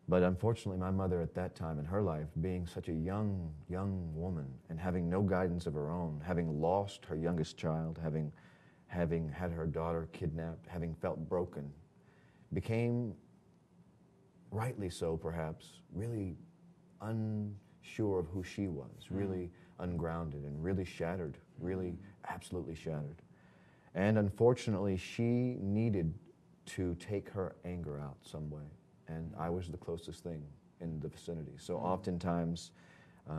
But unfortunately, my mother at that time in her life, being such a young woman and having no guidance of her own, having lost her youngest child, having had her daughter kidnapped, having felt broken, became, rightly so perhaps, really unsure of who she was, really ungrounded and really shattered, really absolutely shattered. And unfortunately, she needed to take her anger out some way. And I was the closest thing in the vicinity. So oftentimes,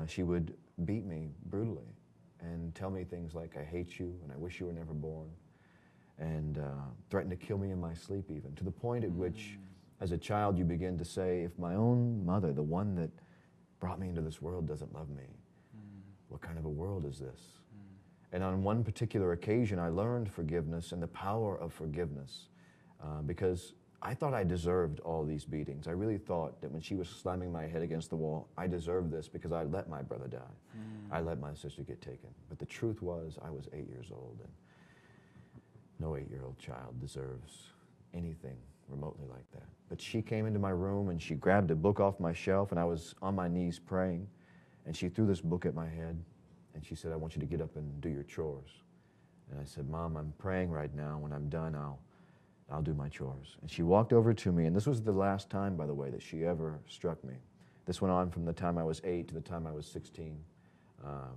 she would beat me brutally and tell me things like, I hate you and I wish you were never born, and threaten to kill me in my sleep even, to the point at which, as a child, you begin to say, if my own mother, the one that brought me into this world, doesn't love me, what kind of a world is this? And on one particular occasion, I learned forgiveness and the power of forgiveness because I thought I deserved all these beatings. I really thought that when she was slamming my head against the wall, I deserved this because I let my brother die. I let my sister get taken. But the truth was, I was 8 years old, and no 8-year-old child deserves anything remotely like that. But she came into my room and she grabbed a book off my shelf, and I was on my knees praying, and she threw this book at my head, and she said, I want you to get up and do your chores. And I said, Mom, I'm praying right now. When I'm done, I'll do my chores. And she walked over to me, and this was the last time, by the way, that she ever struck me. This went on from the time I was 8 to the time I was 16.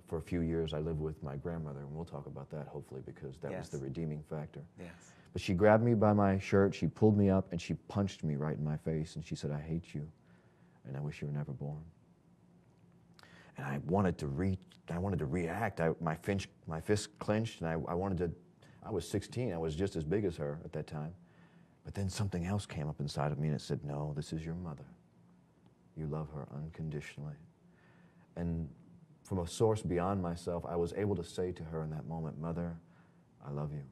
For a few years, I lived with my grandmother, and we'll talk about that, hopefully, because that was the redeeming factor. Yes. But she grabbed me by my shirt, she pulled me up, and she punched me right in my face, and she said, I hate you, and I wish you were never born. And I wanted to react. My fist clenched, and I was 16, I was just as big as her at that time. But then something else came up inside of me, and it said, no, this is your mother. You love her unconditionally. And from a source beyond myself, I was able to say to her in that moment, Mother, I love you,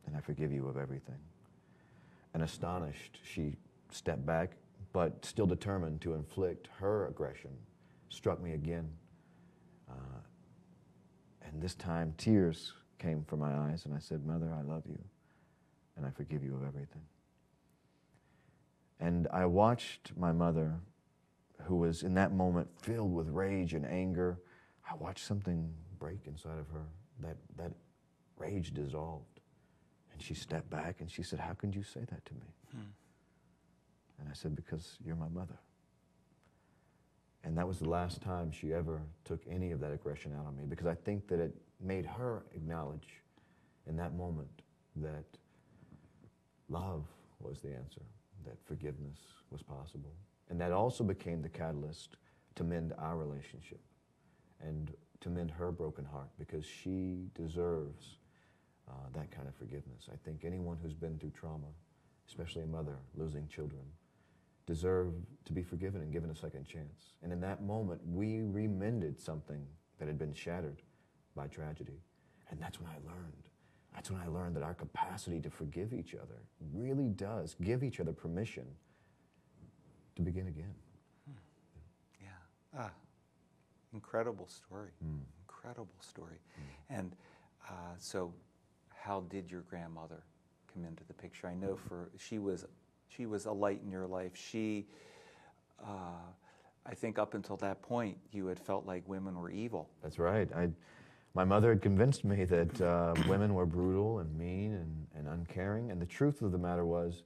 and I forgive you of everything. And astonished, she stepped back, but still determined to inflict her aggression, struck me again. And this time, tears came from my eyes, and I said, Mother, I love you, and I forgive you of everything. And I watched my mother, who was in that moment filled with rage and anger, I watched something break inside of her. That rage dissolved. And she stepped back and she said, how could you say that to me? And I said, because you're my mother. And that was the last time she ever took any of that aggression out on me, because I think that it made her acknowledge in that moment that love was the answer, that forgiveness was possible. And that also became the catalyst to mend our relationship and to mend her broken heart, because she deserves that kind of forgiveness. I think anyone who's been through trauma, especially a mother losing children, deserve to be forgiven and given a second chance. And in that moment, we remended something that had been shattered by tragedy. And that's when I learned that our capacity to forgive each other really does give each other permission to begin again. Yeah. Incredible story. Incredible story. And so how did your grandmother come into the picture? I know she was a light in your life. She, I think up until that point, you had felt like women were evil. That's right. My mother had convinced me that women were brutal and mean and uncaring. And the truth of the matter was,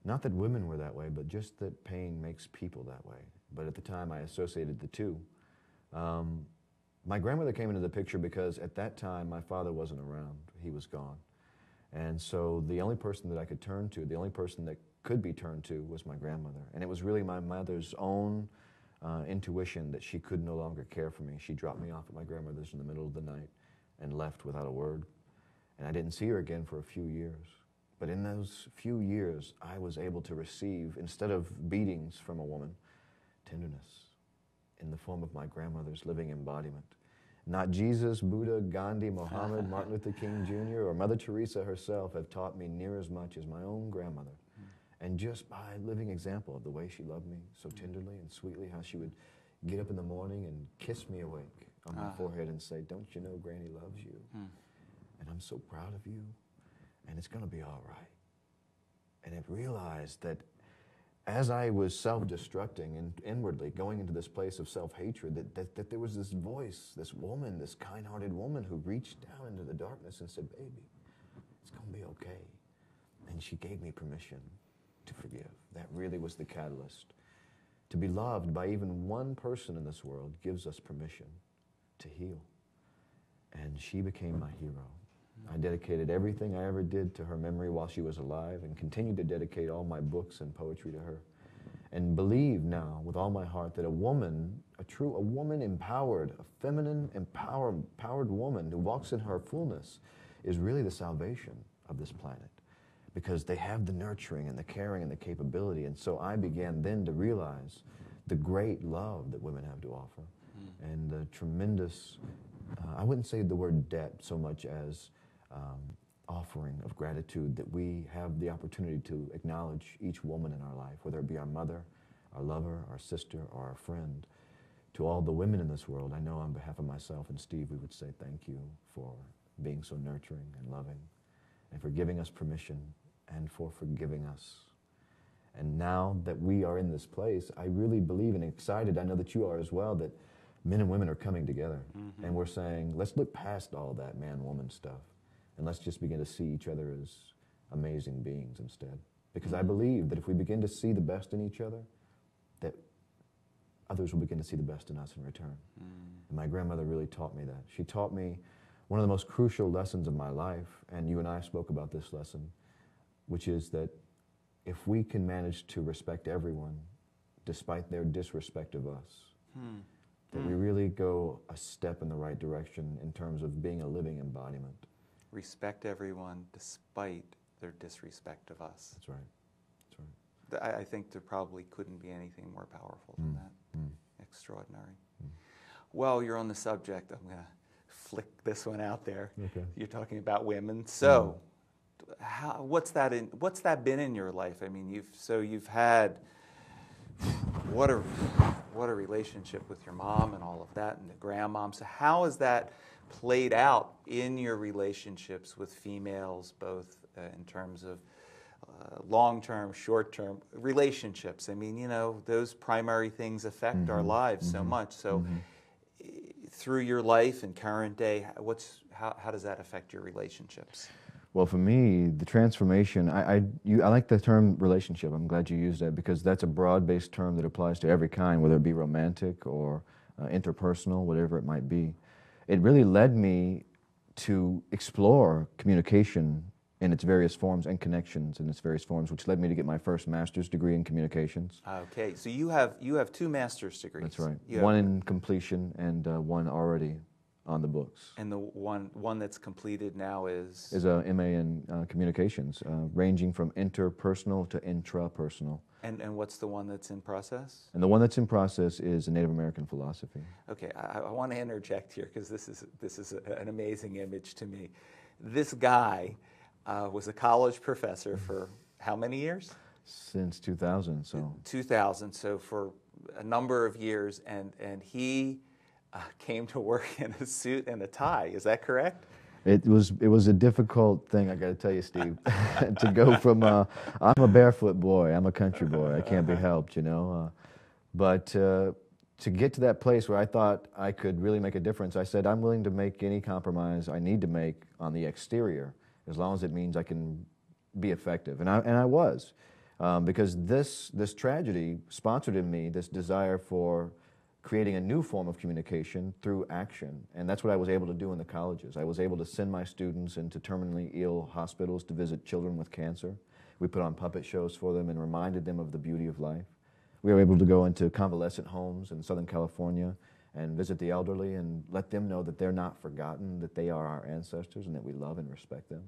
not that women were that way, but just that pain makes people that way. But at the time, I associated the two. My grandmother came into the picture because at that time, my father wasn't around. He was gone. And so the only person that I could turn to, the only person that could be turned to, was my grandmother. And it was really my mother's own intuition that she could no longer care for me. She dropped me off at my grandmother's in the middle of the night and left without a word. And I didn't see her again for a few years. But in those few years, I was able to receive, instead of beatings from a woman, tenderness in the form of my grandmother's living embodiment. Not Jesus, Buddha, Gandhi, Muhammad, Martin Luther King Jr., or Mother Teresa herself have taught me near as much as my own grandmother. And just by living example of the way she loved me so tenderly and sweetly, how she would get up in the morning and kiss me awake on my forehead and say, don't you know Granny loves you? And I'm so proud of you, and it's going to be all right. And I've realized that as I was self-destructing and inwardly going into this place of self-hatred, that there was this voice, this woman, this kind-hearted woman who reached down into the darkness and said, baby, it's going to be okay. And she gave me permission to forgive. That really was the catalyst. To be loved by even one person in this world gives us permission to heal. And she became my hero. I dedicated everything I ever did to her memory while she was alive, and continue to dedicate all my books and poetry to her. And believe now with all my heart that a woman, a woman empowered, a feminine empowered woman who walks in her fullness is really the salvation of this planet, because they have the nurturing and the caring and the capability. And so I began then to realize the great love that women have to offer, and the tremendous, I wouldn't say the word debt so much as offering of gratitude that we have the opportunity to acknowledge each woman in our life, whether it be our mother, our lover, our sister, or our friend. To all the women in this world, I know on behalf of myself and Steve, we would say thank you for being so nurturing and loving, and for giving us permission, and for forgiving us. And now that we are in this place, I really believe and excited, I know that you are as well, that men and women are coming together. And we're saying, let's look past all that man-woman stuff, and let's just begin to see each other as amazing beings instead. Because I believe that if we begin to see the best in each other, that others will begin to see the best in us in return. And my grandmother really taught me that. She taught me one of the most crucial lessons of my life, and you and I spoke about this lesson, which is that if we can manage to respect everyone despite their disrespect of us, that we really go a step in the right direction in terms of being a living embodiment. Respect everyone despite their disrespect of us. That's right. That's right. I think there probably couldn't be anything more powerful than that. Extraordinary. Well, you're on the subject. I'm going to flick this one out there. Okay. You're talking about women. So, what's that been in your life? I mean, you've had what a relationship with your mom and all of that, and the grandmom. So how has that played out in your relationships with females, both in terms of long-term, short-term relationships? I mean, you know, those primary things affect our lives so much. So through your life and current day, how does that affect your relationships? Well, for me, the transformation, I like the term relationship. I'm glad you used that, because that's a broad-based term that applies to every kind, whether it be romantic or interpersonal, whatever it might be. It really led me to explore communication in its various forms and connections in its various forms, which led me to get my first master's degree in communications. Okay, so you have two master's degrees. That's right. One in completion and one already on the books. And the one that's completed now is a MA in communications, ranging from interpersonal to intrapersonal. And what's the one that's in process? And the one that's in process is Native American philosophy. Okay, I want to interject here, because this is an amazing image to me. This guy was a college professor for how many years? Since 2000, so. 2000, so for a number of years, and he came to work in a suit and a tie. Is that correct? It was a difficult thing, I got to tell you, Steve, to go from I'm a barefoot boy, I'm a country boy, I can't be helped, you know. But to get to that place where I thought I could really make a difference, I said I'm willing to make any compromise I need to make on the exterior, as long as it means I can be effective. And I was, because this tragedy sponsored in me this desire for creating a new form of communication through action. And that's what I was able to do in the colleges. I was able to send my students into terminally ill hospitals to visit children with cancer. We put on puppet shows for them and reminded them of the beauty of life. We were able to go into convalescent homes in Southern California and visit the elderly and let them know that they're not forgotten, that they are our ancestors and that we love and respect them.